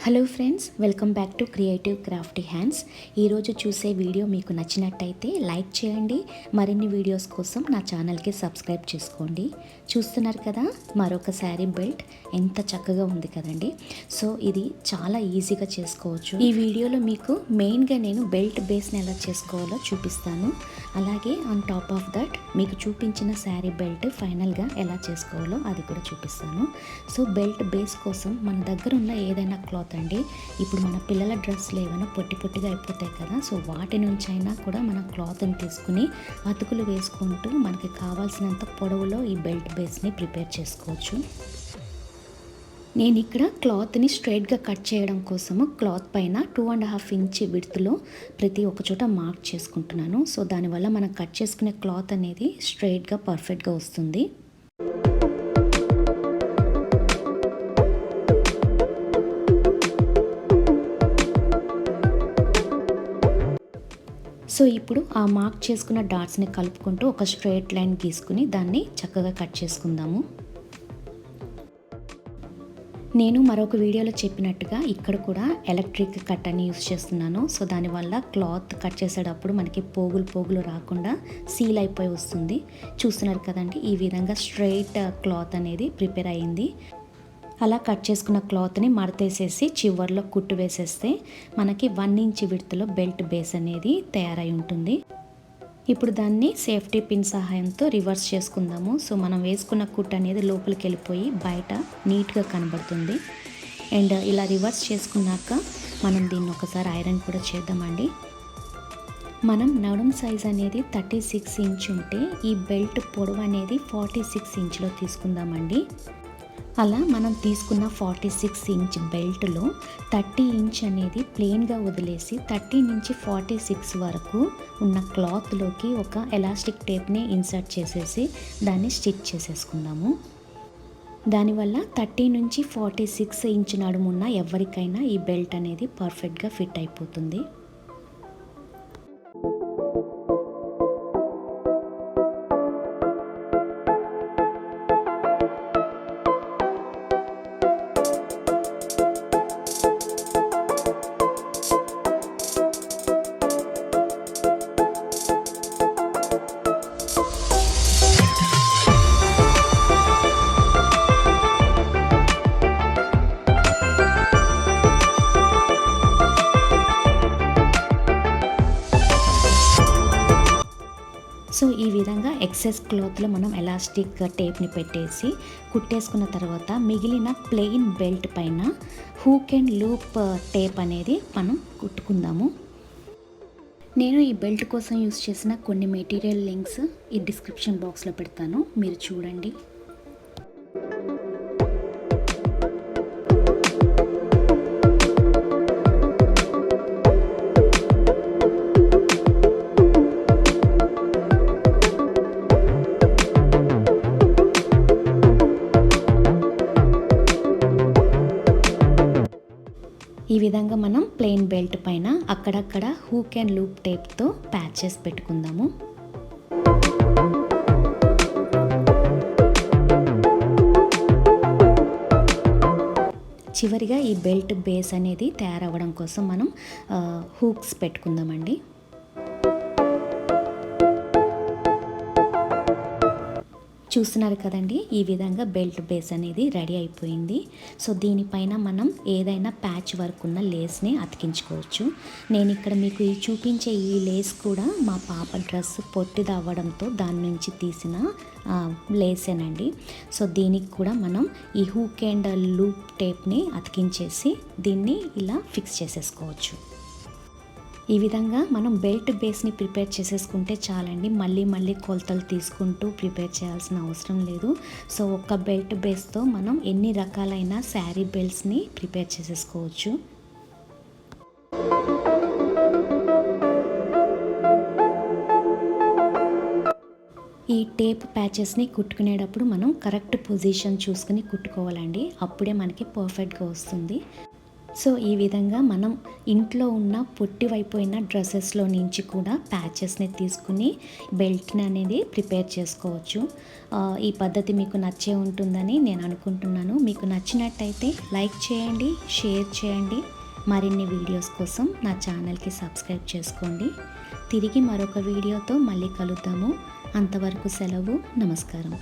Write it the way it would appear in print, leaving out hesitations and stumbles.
Hello friends, welcome back to creative Crafty hands. ఈరోజు చూసే video మీకు నచ్చినట్టయితే లైక్ చేయండి. మరిన్ని వీడియోస్ కోసం నా ఛానల్కి సబ్స్క్రైబ్ చేసుకోండి. చూస్తున్నారు కదా, మరొక శారీ బెల్ట్ ఎంత చక్కగా ఉంది కదండి. సో ఇది చాలా ఈజీగా చేసుకోవచ్చు. ఈ వీడియోలో మీకు మెయిన్గా నేను బెల్ట్ బేస్ని ఎలా చేసుకోవాలో చూపిస్తాను. అలాగే ఆన్ టాప్ ఆఫ్ దట్ మీకు చూపించిన శారీ బెల్ట్ ఫైనల్గా ఎలా చేసుకోవాలో అది కూడా చూపిస్తాను. సో బెల్ట్ బేస్ కోసం మన దగ్గర ఉన్న ఏదైనా క్లాత్ అండి. ఇప్పుడు మన పిల్లల డ్రెస్సులు ఏమైనా పొట్టిగా అయిపోతాయి కదా, సో వాటి నుంచి అయినా కూడా మనం క్లాత్ని తీసుకుని అతుకులు వేసుకుంటూ మనకి కావాల్సినంత పొడవులో ఈ బెల్ట్ బేస్ని ప్రిపేర్ చేసుకోవచ్చు. నేను ఇక్కడ క్లాత్ని స్ట్రైట్గా కట్ చేయడం కోసము క్లాత్ పైన 2.5 ఇంచ్ విడ్త్లో ప్రతి ఒక్క చోట మార్క్ చేసుకుంటున్నాను. సో దానివల్ల మనం కట్ చేసుకునే క్లాత్ అనేది స్ట్రైట్గా పర్ఫెక్ట్గా వస్తుంది. సో ఇప్పుడు ఆ మార్క్ చేసుకున్న డాట్స్ని కలుపుకుంటూ ఒక స్ట్రైట్ లైన్ గీసుకుని దాన్ని చక్కగా కట్ చేసుకుందాము. నేను మరొక వీడియోలో చెప్పినట్టుగా ఇక్కడ కూడా ఎలక్ట్రిక్ కట్ అని యూస్ చేస్తున్నాను. సో దానివల్ల క్లాత్ కట్ చేసేటప్పుడు మనకి పోగులు రాకుండా సీల్ అయిపోయి వస్తుంది. చూస్తున్నారు కదండి, ఈ విధంగా స్ట్రైట్ క్లాత్ అనేది ప్రిపేర్ అయ్యింది. అలా కట్ చేసుకున్న క్లాత్ని మడతేసేసి చివర్లో కుట్టు వేసేస్తే మనకి 1 ఇంచ్ విడ్త్లో బెల్ట్ బేస్ అనేది తయారై ఉంటుంది. ఇప్పుడు దాన్ని సేఫ్టీ పిన్ సహాయంతో రివర్స్ చేసుకుందాము. సో మనం వేసుకున్న కుట్టు అనేది లోపలికి వెళ్ళిపోయి బయట నీట్గా కనబడుతుంది. అండ్ ఇలా రివర్స్ చేసుకున్నాక మనం దీన్ని ఒకసారి ఐరన్ కూడా చేద్దామండి. మనం నడుం సైజ్ అనేది 36 ఇంచ్ ఉంటే ఈ బెల్ట్ పొడవు అనేది 46 ఇంచ్లో తీసుకుందామండి. అలా మనం తీసుకున్న 46 ఇంచ్ బెల్ట్లో 30 ఇంచ్ అనేది ప్లెయిన్గా వదిలేసి 30 నుంచి 46 వరకు ఉన్న క్లాత్లోకి ఒక ఎలాస్టిక్ టేప్ని ఇన్సర్ట్ చేసేసి దాన్ని స్టిచ్ చేసేసుకుందాము. దానివల్ల 30 నుంచి 46 ఇంచ్ నడుమున్న ఎవరికైనా ఈ బెల్ట్ అనేది పర్ఫెక్ట్గా ఫిట్ అయిపోతుంది. సో ఈ విధంగా ఎక్సెస్ క్లాత్లో మనం ఎలాస్టిక్ టేప్ని పెట్టేసి కుట్టేసుకున్న తర్వాత మిగిలిన ప్లెయిన్ బెల్ట్ పైన హూక్ అండ్ లూప్ టేప్ అనేది మనం కుట్టుకుందాము. నేను ఈ బెల్ట్ కోసం యూస్ చేసిన కొన్ని మెటీరియల్ లింక్స్ ఈ డిస్క్రిప్షన్ బాక్స్లో పెడతాను, మీరు చూడండి. ఈ విధంగా మనం ప్లెయిన్ బెల్ట్ పైన అక్కడక్కడ హూక్ అండ్ లూప్ టేప్తో ప్యాచెస్ పెట్టుకుందాము. చివరిగా ఈ బెల్ట్ బేస్ అనేది తయారవ్వడం కోసం మనం హూక్స్ పెట్టుకుందామండి. చూస్తున్నారు కదండి, ఈ విధంగా బెల్ట్ బేస్ అనేది రెడీ అయిపోయింది. సో దీనిపైన మనం ఏదైనా ప్యాచ్ వర్క్ ఉన్న లేస్ని అతికించుకోవచ్చు. నేను ఇక్కడ మీకు చూపించే ఈ లేస్ కూడా మా పాప డ్రెస్ పొట్టిది అవ్వడంతో దాని నుంచి తీసిన లేసేనండి. సో దీనికి కూడా మనం ఈ హూక్ అండ్ లూప్ టేప్ని అతికించేసి దీన్ని ఇలా ఫిక్స్ చేసేసుకోవచ్చు. ఈ విధంగా మనం బెల్ట్ బేస్ని ప్రిపేర్ చేసేసుకుంటే చాలండి. మళ్ళీ కొలతలు తీసుకుంటూ ప్రిపేర్ చేయాల్సిన అవసరం లేదు. సో ఒక్క బెల్ట్ బేస్తో మనం ఎన్ని రకాలైన శారీ బెల్ట్స్ని ప్రిపేర్ చేసేసుకోవచ్చు. ఈ టేప్ ప్యాచెస్ని కుట్టుకునేటప్పుడు మనం కరెక్ట్ పొజిషన్ చూసుకుని కుట్టుకోవాలండి. అప్పుడే మనకి పర్ఫెక్ట్గా వస్తుంది. సో ఈ విధంగా మనం ఇంట్లో ఉన్న పొట్టివైపోయిన డ్రెస్సెస్లో నుంచి కూడా ప్యాచెస్ని తీసుకుని బెల్ట్ని అనేది ప్రిపేర్ చేసుకోవచ్చు. ఈ పద్ధతి మీకు నచ్చే ఉంటుందని నేను అనుకుంటున్నాను. మీకు నచ్చినట్టయితే లైక్ చేయండి, షేర్ చేయండి. మరిన్ని వీడియోస్ కోసం నా ఛానల్కి సబ్స్క్రైబ్ చేసుకోండి. తిరిగి మరొక వీడియోతో మళ్ళీ కలుద్దాము. అంతవరకు సెలవు. నమస్కారం.